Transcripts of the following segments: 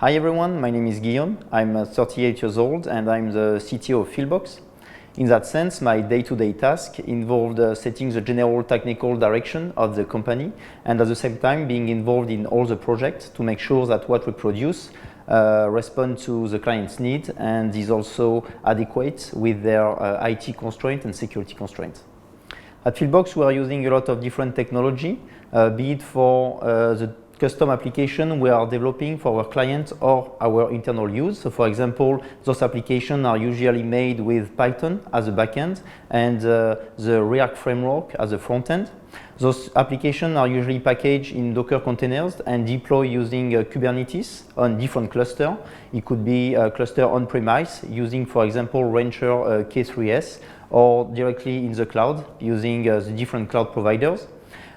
Hi everyone, my name is Guillaume. I'm 38 years old and I'm the CTO of Fieldbox. In that sense, my day-to-day task involved setting the general technical direction of the company and at the same time being involved in all the projects to make sure that what we produce respond to the client's need and is also adequate with their IT constraints and security constraints. At Fieldbox, we are using a lot of different technology, be it for the custom application we are developing for our clients or our internal use. So for example, those applications are usually made with Python as a backend and the React framework as a front end. Those applications are usually packaged in Docker containers and deployed using Kubernetes on different clusters. It could be a cluster on-premise using, for example, Rancher K3s or directly in the cloud using the different cloud providers.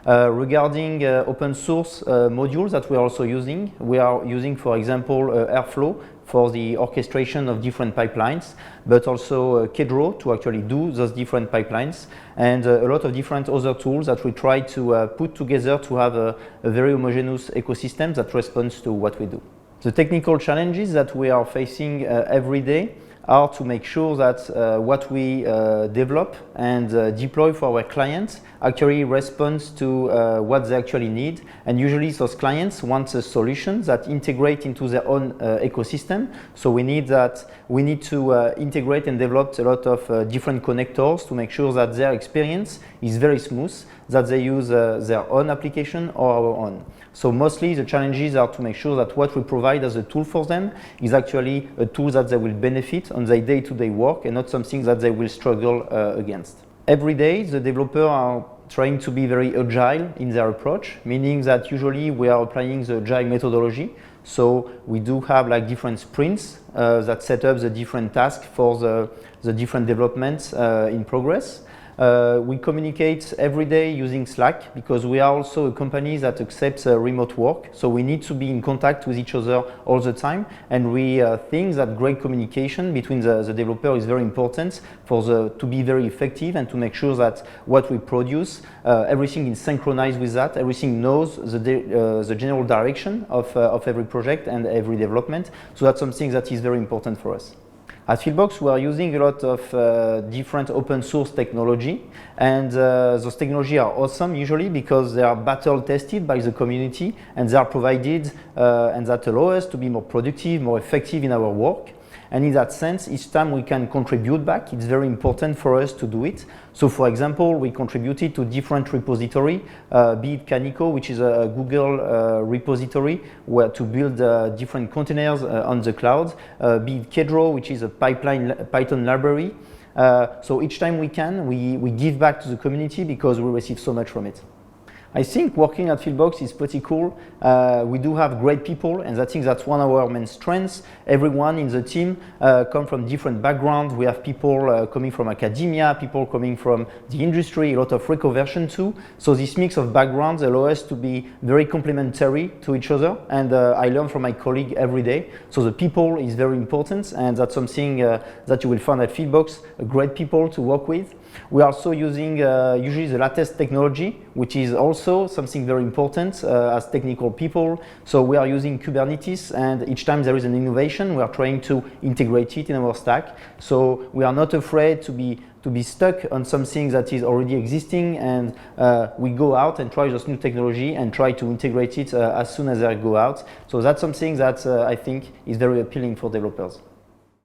Regarding open source modules that we are also using, we are using, for example, Airflow for the orchestration of different pipelines, but also Kedro to actually do those different pipelines, and a lot of different other tools that we try to put together to have a very homogeneous ecosystem that responds to what we do. The technical challenges that we are facing every day are to make sure that what we develop and deploy for our clients actually responds to what they actually need. And usually those clients want a solution that integrate into their own ecosystem. So we need to integrate and develop a lot of different connectors to make sure that their experience is very smooth, that they use their own application or our own. So mostly the challenges are to make sure that what we provide as a tool for them is actually a tool that they will benefit on their day-to-day work and not something that they will struggle against. Every day the developers are trying to be very agile in their approach, meaning that usually we are applying the agile methodology. So we do have like different sprints that set up the different tasks for the different developments in progress. We communicate every day using Slack because we are also a company that accepts remote work. So we need to be in contact with each other all the time. And we think that great communication between the developer is very important to be very effective and to make sure that what we produce, everything is synchronized with that. Everything knows the general direction of every project and every development. So that's something that is very important for us. At Fieldbox, we are using a lot of different open source technology, and those technologies are awesome usually because they are battle tested by the community and they are provided and that allow us to be more productive, more effective in our work. And in that sense, each time we can contribute back, it's very important for us to do it. So for example, we contributed to different repositories, be it Canico, which is a Google repository where to build different containers on the cloud, be it Kedro, which is a Python library. So each time we can, we give back to the community because we receive so much from it. I think working at Fieldbox is pretty cool. We do have great people, and I think that's one of our main strengths. Everyone in the team come from different backgrounds. We have people coming from academia, people coming from the industry, a lot of reconversion too. So this mix of backgrounds allow us to be very complementary to each other, and I learn from my colleague every day. So the people is very important, and that's something that you will find at Fieldbox, great people to work with. We are also using usually the latest technology, which is also something very important as technical people. So we are using Kubernetes, and each time there is an innovation, we are trying to integrate it in our stack. So we are not afraid to be stuck on something that is already existing, and we go out and try this new technology and try to integrate it as soon as they go out. So that's something that I think is very appealing for developers.